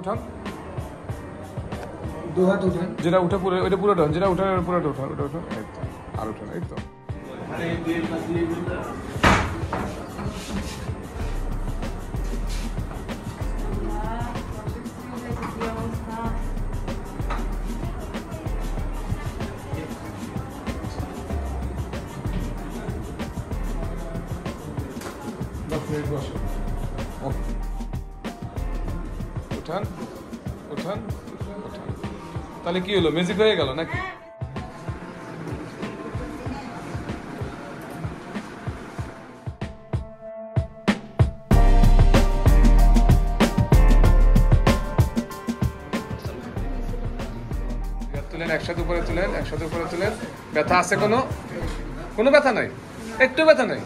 উঠান, দু হাত উঠান, যেটা উঠে পুরো ওইটা পুরোটা, যেটা উঠান পুরোটা উঠান, ওটা উঠান, এই তো আর উঠান, এই তো উঠান উঠান উঠান। তাহলে কি হলো, ম্যাজিক হয়ে গেল নাকি? তুলেন, একসাথে উপরে তুলেন, একসাথে উপরে তুলেন। ব্যথা আছে কোনো? কোনো ব্যথা নাই, একটু ব্যথা নাই।